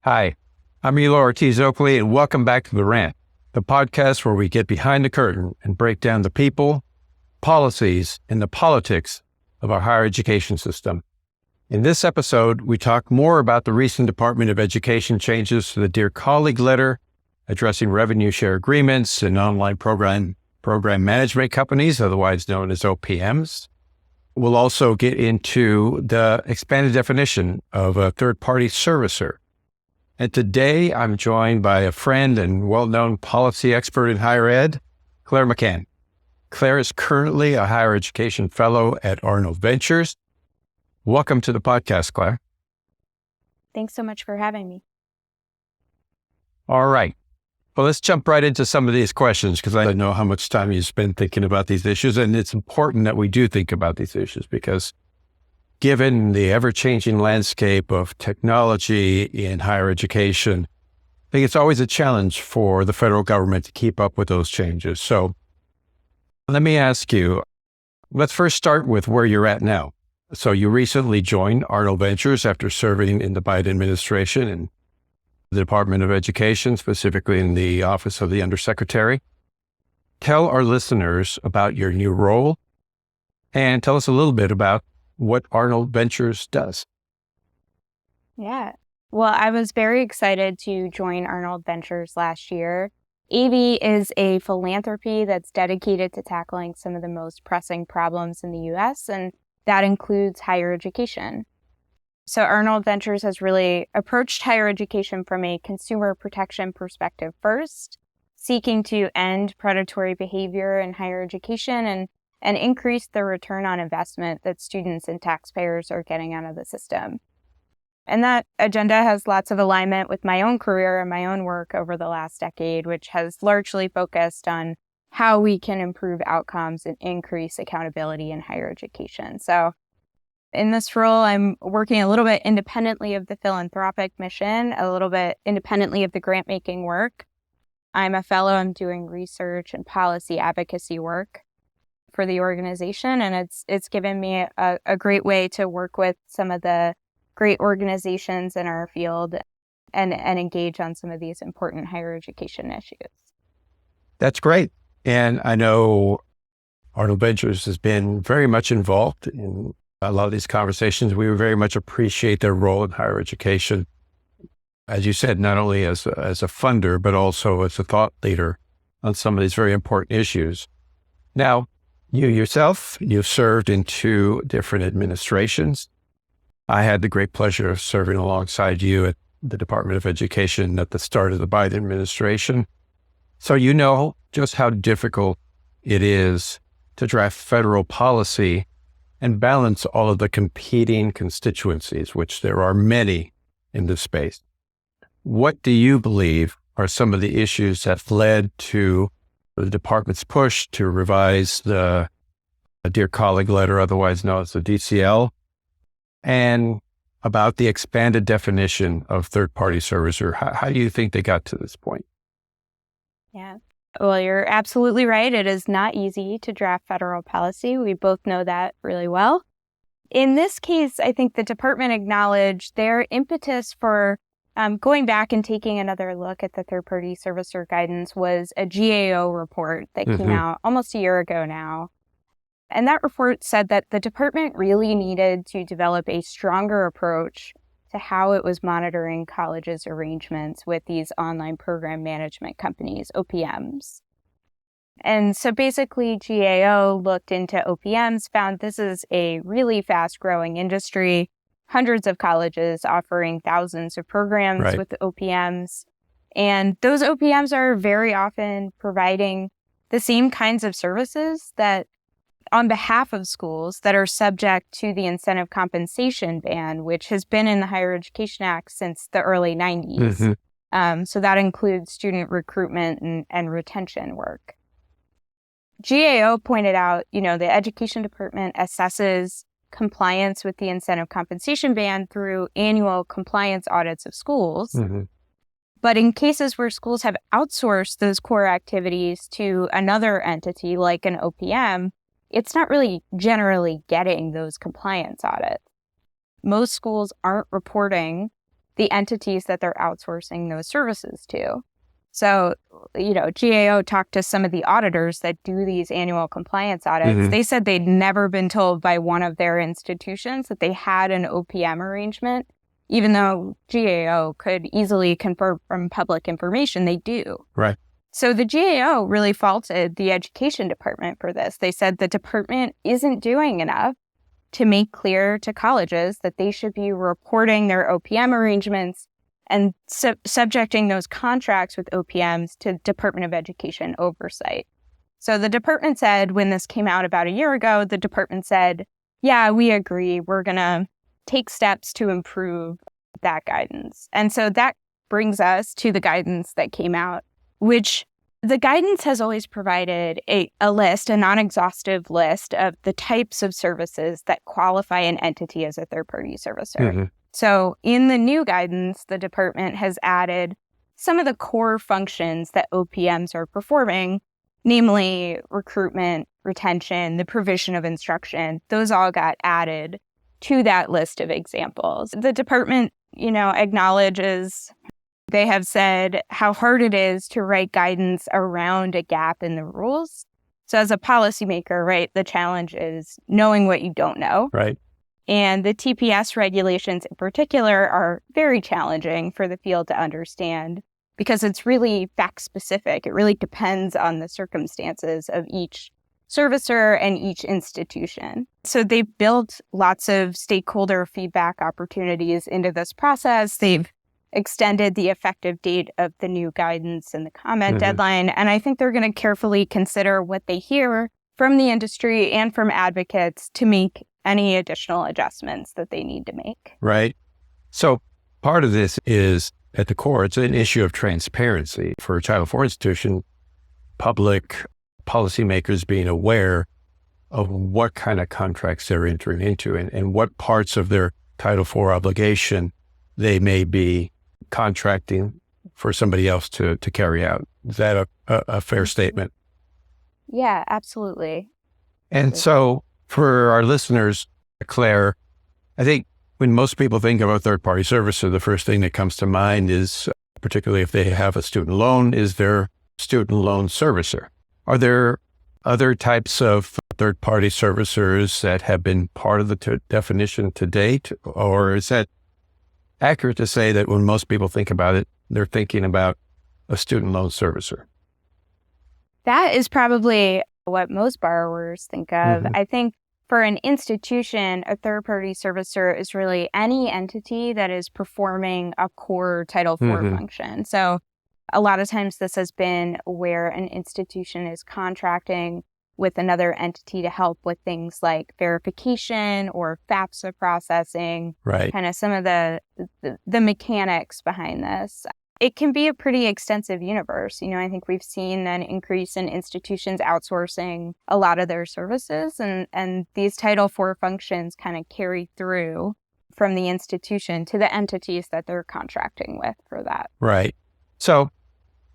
Hi, I'm Elo Ortiz-Oakley, and welcome back to The Rant, the podcast where we get behind the curtain and break down the people, policies, and the politics of our higher education system. In this episode, we talk more about the recent Department of Education changes to the Dear Colleague letter, addressing revenue share agreements and online program management companies, otherwise known as OPMs. We'll also get into the expanded definition of a third-party servicer. And today I'm joined by a friend and well-known policy expert in higher ed, Clare McCann. Clare is currently a higher education fellow at Arnold Ventures. Welcome to the podcast, Clare. Thanks so much for having me. All right. Well, let's jump right into some of these questions because I know how much time you spend thinking about these issues. And it's important that we do think about these issues because given the ever-changing landscape of technology in higher education, I think it's always a challenge for the federal government to keep up with those changes. So let me ask you, let's first start with where you're at now. So you recently joined Arnold Ventures after serving in the Biden administration and the Department of Education, specifically in the Office of the Undersecretary. Tell our listeners about your new role and tell us a little bit about what Arnold Ventures does. Yeah. Well, I was very excited to join Arnold Ventures last year. AV is a philanthropy that's dedicated to tackling some of the most pressing problems in the U.S., and that includes higher education. So Arnold Ventures has really approached higher education from a consumer protection perspective first, seeking to end predatory behavior in higher education and increase the return on investment that students and taxpayers are getting out of the system. And that agenda has lots of alignment with my own career and my own work over the last decade, which has largely focused on how we can improve outcomes and increase accountability in higher education. So in this role, I'm working a little bit independently of the philanthropic mission, a little bit independently of the grant-making work. I'm a fellow. I'm doing research and policy advocacy work for the organization, and it's given me a great way to work with some of the great organizations in our field and engage on some of these important higher education issues. That's great. And I know Arnold Ventures has been very much involved in a lot of these conversations. We very much appreciate their role in higher education, as you said, not only as a funder, but also as a thought leader on some of these very important issues. Now, you yourself, you've served in 2 different administrations. I had the great pleasure of serving alongside you at the Department of Education at the start of the Biden administration. So you know just how difficult it is to draft federal policy and balance all of the competing constituencies, which there are many in this space. What do you believe are some of the issues that led to the department's push to revise the Dear Colleague letter, otherwise known as the DCL, and about the expanded definition of third-party servicer? How do you think they got to this point? Yeah. Well, you're absolutely right. It is not easy to draft federal policy. We both know that really well. In this case, I think the department acknowledged their impetus for going back and taking another look at the third-party servicer guidance was a GAO report that came out almost a year ago now. And that report said that the department really needed to develop a stronger approach to how it was monitoring colleges' arrangements with these online program management companies, OPMs. And so basically, GAO looked into OPMs, found this is a really fast-growing industry, hundreds of colleges offering thousands of programs with OPMs. And those OPMs are very often providing the same kinds of services that on behalf of schools that are subject to the incentive compensation ban, which has been in the Higher Education Act since the early 90s. So that includes student recruitment and retention work. GAO pointed out, the education department assesses compliance with the incentive compensation ban through annual compliance audits of schools. But in cases where schools have outsourced those core activities to another entity like an OPM, it's not really generally getting those compliance audits. Most schools aren't reporting the entities that they're outsourcing those services to. So, GAO talked to some of the auditors that do these annual compliance audits. Mm-hmm. They said they'd never been told by one of their institutions that they had an OPM arrangement, even though GAO could easily confirm from public information they do. Right. So the GAO really faulted the education department for this. They said the department isn't doing enough to make clear to colleges that they should be reporting their OPM arrangements and subjecting those contracts with OPMs to Department of Education oversight. So the department said, when this came out about a year ago, the department said, yeah, we agree. We're going to take steps to improve that guidance. And so that brings us to the guidance that came out, which the guidance has always provided a list, a non-exhaustive list of the types of services that qualify an entity as a third-party servicer. Mm-hmm. So in the new guidance, the department has added some of the core functions that OPMs are performing, namely recruitment, retention, the provision of instruction. Those all got added to that list of examples. The department, acknowledges, they have said how hard it is to write guidance around a gap in the rules. So as a policymaker, right, the challenge is knowing what you don't know. Right. And the TPS regulations in particular are very challenging for the field to understand because it's really fact specific. It really depends on the circumstances of each servicer and each institution. So they've built lots of stakeholder feedback opportunities into this process. They've extended the effective date of the new guidance and the comment deadline. And I think they're going to carefully consider what they hear from the industry and from advocates to make any additional adjustments that they need to make. Right. So part of this is, at the core, it's an issue of transparency for a Title IV institution, public policymakers being aware of what kind of contracts they're entering into and what parts of their Title IV obligation they may be contracting for somebody else to carry out. Is that a fair statement? Yeah, absolutely. And so for our listeners, Claire, I think when most people think of a third-party servicer, the first thing that comes to mind is, particularly if they have a student loan, is their student loan servicer. Are there other types of third-party servicers that have been part of the definition to date? Or is that accurate to say that when most people think about it, they're thinking about a student loan servicer? That is probably what most borrowers think of. I think for an institution, a third-party servicer is really any entity that is performing a core Title IV function. So a lot of times this has been where an institution is contracting with another entity to help with things like verification or FAFSA processing, right? Kind of some of the mechanics behind this. It can be a pretty extensive universe. I think we've seen an increase in institutions outsourcing a lot of their services, and these Title IV functions kind of carry through from the institution to the entities that they're contracting with for that. Right. So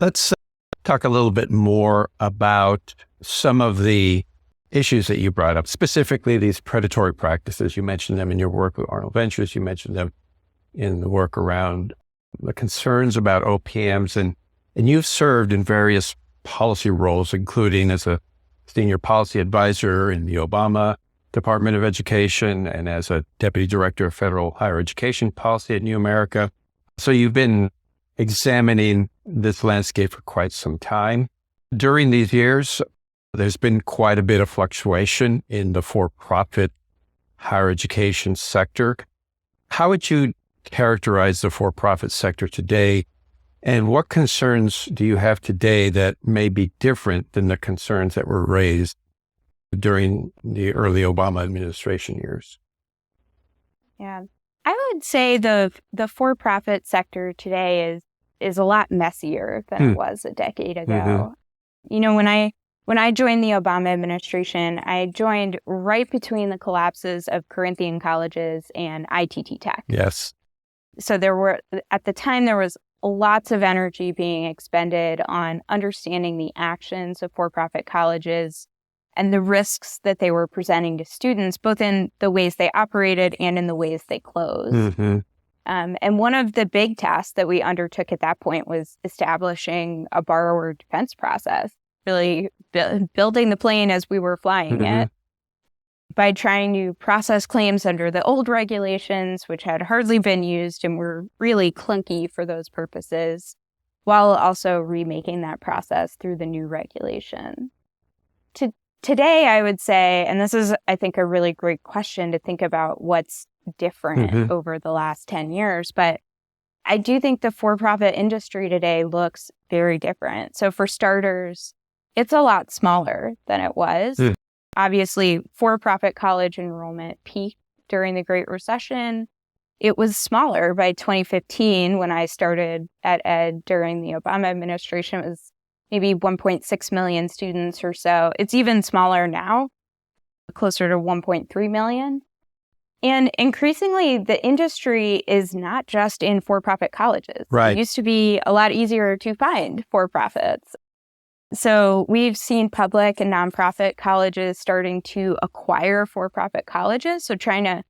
let's talk a little bit more about some of the issues that you brought up, specifically these predatory practices. You mentioned them in your work with Arnold Ventures. You mentioned them in the work around the concerns about OPMs, and you've served in various policy roles, including as a senior policy advisor in the Obama Department of Education and as a deputy director of federal higher education policy at New America. So you've been examining this landscape for quite some time. During these years, there's been quite a bit of fluctuation in the for-profit higher education sector. How would you characterize the for-profit sector today, and what concerns do you have today that may be different than the concerns that were raised during the early Obama administration years? Yeah, I would say the for-profit sector today is a lot messier than it was a decade ago. When I joined the Obama administration, I joined right between the collapses of Corinthian colleges and ITT Tech. Yes. So at the time, there was lots of energy being expended on understanding the actions of for-profit colleges and the risks that they were presenting to students, both in the ways they operated and in the ways they closed. And one of the big tasks that we undertook at that point was establishing a borrower defense process, really building the plane as we were flying it by trying to process claims under the old regulations, which had hardly been used and were really clunky for those purposes, while also remaking that process through the new regulation. Today, I would say, and this is, I think, a really great question to think about what's different over the last 10 years, but I do think the for-profit industry today looks very different. So for starters, it's a lot smaller than it was. Obviously, for-profit college enrollment peaked during the Great Recession. It was smaller by 2015 when I started at Ed during the Obama administration. It was maybe 1.6 million students or so. It's even smaller now, closer to 1.3 million. And increasingly, the industry is not just in for-profit colleges. Right. It used to be a lot easier to find for-profits. So we've seen public and nonprofit colleges starting to acquire for-profit colleges, so trying to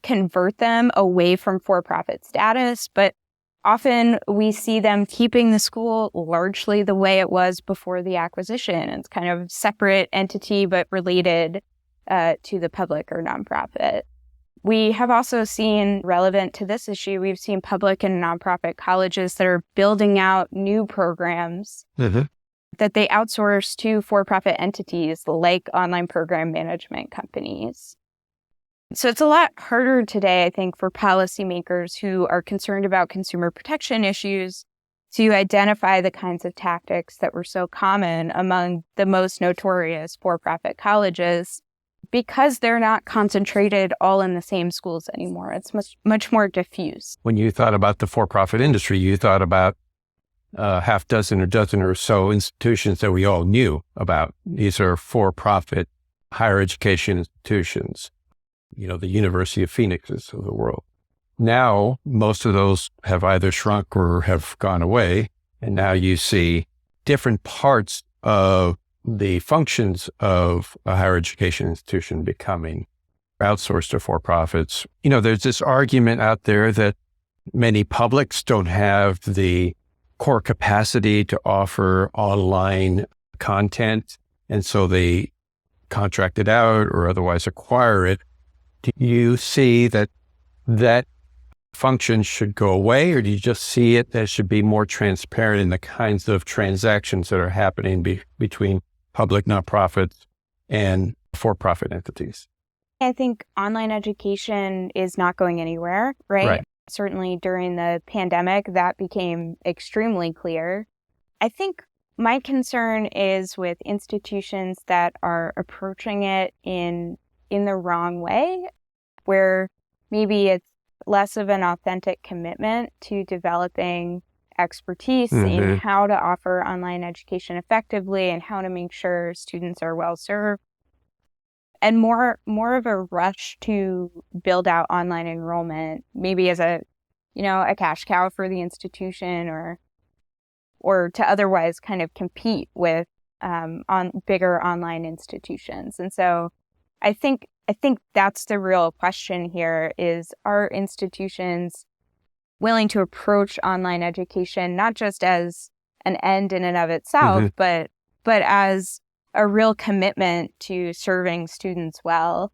convert them away from for-profit status. But often we see them keeping the school largely the way it was before the acquisition. It's kind of a separate entity, but related to the public or nonprofit. We have also seen, relevant to this issue, we've seen public and nonprofit colleges that are building out new programs that they outsource to for-profit entities like online program management companies. So it's a lot harder today, I think, for policymakers who are concerned about consumer protection issues to identify the kinds of tactics that were so common among the most notorious for-profit colleges, because they're not concentrated all in the same schools anymore. It's much more diffuse. When you thought about the for-profit industry, you thought about half dozen or dozen or so institutions that we all knew about. These are for-profit higher education institutions, the University of Phoenixes of the world. Now, most of those have either shrunk or have gone away. And now you see different parts of the functions of a higher education institution becoming outsourced to for-profits. There's this argument out there that many publics don't have the core capacity to offer online content, and so they contract it out or otherwise acquire it. Do you see that function should go away, or do you just see it that it should be more transparent in the kinds of transactions that are happening between public nonprofits and for-profit entities? I think online education is not going anywhere, right? Certainly during the pandemic, that became extremely clear. I think my concern is with institutions that are approaching it in the wrong way, where maybe it's less of an authentic commitment to developing expertise in how to offer online education effectively and how to make sure students are well served, and more of a rush to build out online enrollment, maybe as a cash cow for the institution, or to otherwise kind of compete with on bigger online institutions. And so I think that's the real question here: is, are institutions willing to approach online education not just as an end in and of itself, but as a real commitment to serving students well,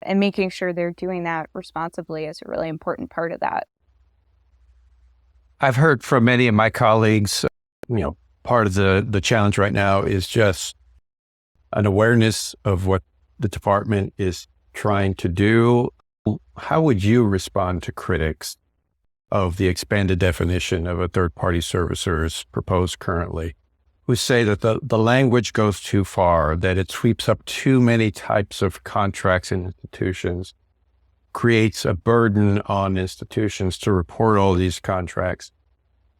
and making sure they're doing that responsibly is a really important part of that. I've heard from many of my colleagues, part of the challenge right now is just an awareness of what the department is trying to do. How would you respond to critics of the expanded definition of a third-party servicer as proposed currently, who say that the language goes too far, that it sweeps up too many types of contracts and institutions, creates a burden on institutions to report all these contracts,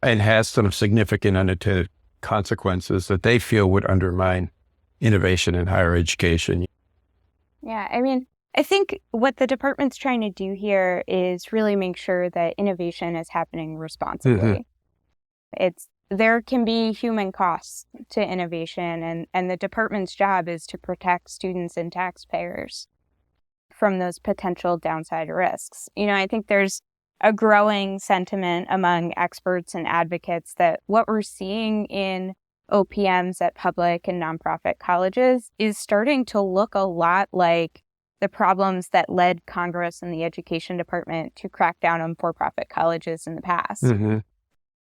and has some significant unintended consequences that they feel would undermine innovation in higher education? Yeah, I think what the department's trying to do here is really make sure that innovation is happening responsibly. There can be human costs to innovation, and the department's job is to protect students and taxpayers from those potential downside risks. I think there's a growing sentiment among experts and advocates that what we're seeing in OPMs at public and nonprofit colleges is starting to look a lot like the problems that led Congress and the Education Department to crack down on for-profit colleges in the past. Mm-hmm.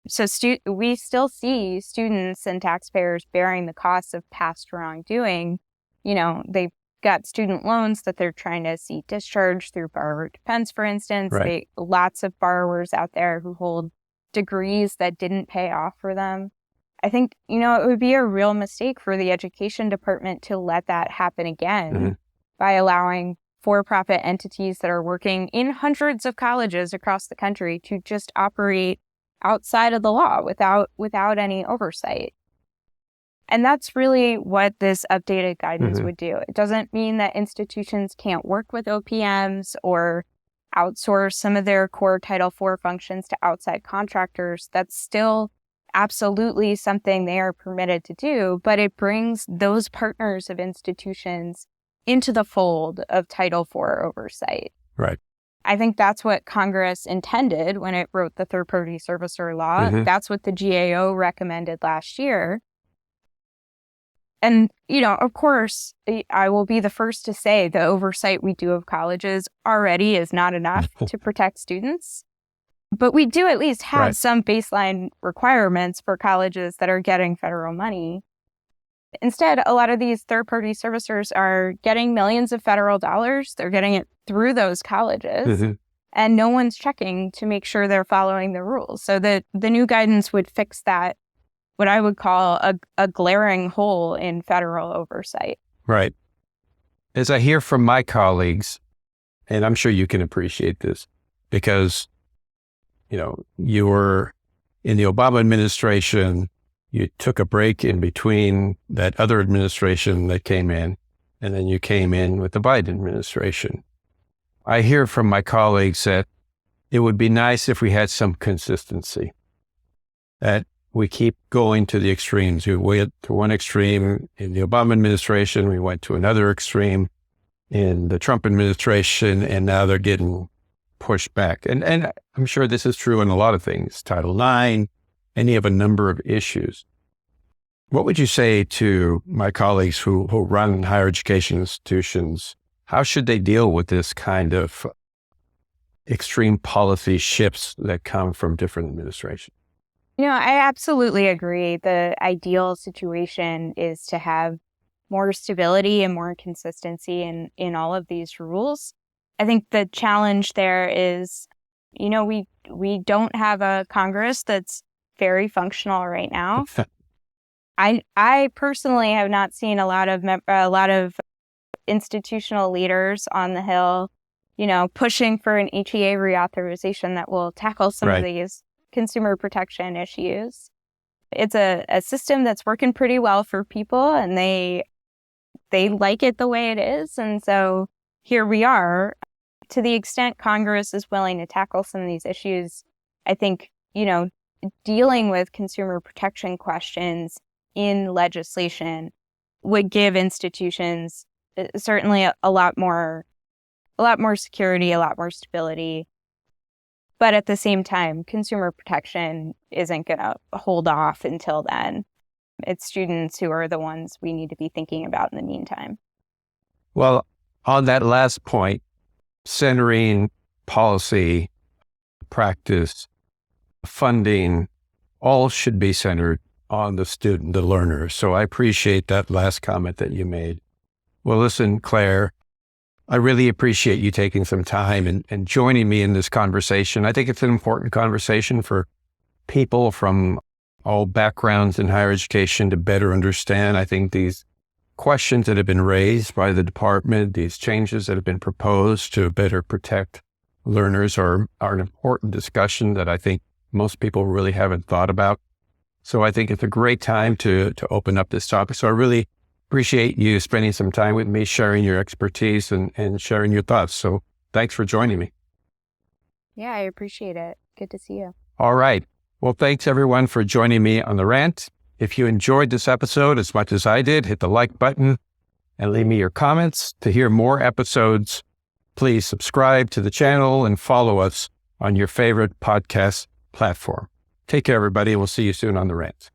So we still see students and taxpayers bearing the costs of past wrongdoing. They've got student loans that they're trying to see discharged through borrower defense, for instance. Right. Lots of borrowers out there who hold degrees that didn't pay off for them. I think, it would be a real mistake for the Education Department to let that happen again by allowing for-profit entities that are working in hundreds of colleges across the country to just operate outside of the law without any oversight. And that's really what this updated guidance would do. It doesn't mean that institutions can't work with OPMs or outsource some of their core Title IV functions to outside contractors. That's still absolutely something they are permitted to do, but it brings those partners of institutions into the fold of Title IV oversight. Right. I think that's what Congress intended when it wrote the third-party servicer law. That's what the GAO recommended last year. And, of course, I will be the first to say the oversight we do of colleges already is not enough to protect students. But we do at least have some baseline requirements for colleges that are getting federal money. Instead, a lot of these third-party servicers are getting millions of federal dollars. They're getting it through those colleges, and no one's checking to make sure they're following the rules. So the new guidance would fix that, what I would call a glaring hole in federal oversight. Right. As I hear from my colleagues, and I'm sure you can appreciate this, because, you were in the Obama administration, you took a break in between that other administration that came in, and then you came in with the Biden administration. I hear from my colleagues that it would be nice if we had some consistency, that we keep going to the extremes. We went to one extreme in the Obama administration, we went to another extreme in the Trump administration, and now they're getting pushed back. And I'm sure this is true in a lot of things, Title IX, any of a number of issues. What would you say to my colleagues who run higher education institutions? How should they deal with this kind of extreme policy shifts that come from different administrations? I absolutely agree. The ideal situation is to have more stability and more consistency in all of these rules. I think the challenge there is, we don't have a Congress that's very functional right now. I personally have not seen a lot of institutional leaders on the Hill, pushing for an HEA reauthorization that will tackle some of these consumer protection issues. It's a system that's working pretty well for people, and they like it the way it is. And so here we are. To the extent Congress is willing to tackle some of these issues, I think, dealing with consumer protection questions in legislation would give institutions certainly a lot more security, a lot more stability. But at the same time, consumer protection isn't going to hold off until then. It's students who are the ones we need to be thinking about in the meantime. Well, on that last point, centering policy, practice, funding, all should be centered on the student, the learner. So I appreciate that last comment that you made. Well, listen, Clare, I really appreciate you taking some time and joining me in this conversation. I think it's an important conversation for people from all backgrounds in higher education to better understand. I think these questions that have been raised by the department, these changes that have been proposed to better protect learners are an important discussion that I think most people really haven't thought about. So I think it's a great time to open up this topic. So I really appreciate you spending some time with me, sharing your expertise and sharing your thoughts. So thanks for joining me. Yeah, I appreciate it. Good to see you. All right. Well, thanks everyone for joining me on The Rant. If you enjoyed this episode as much as I did, hit the like button and leave me your comments. To hear more episodes, please subscribe to the channel and follow us on your favorite podcast platform. Take care, everybody, and we'll see you soon on the rants.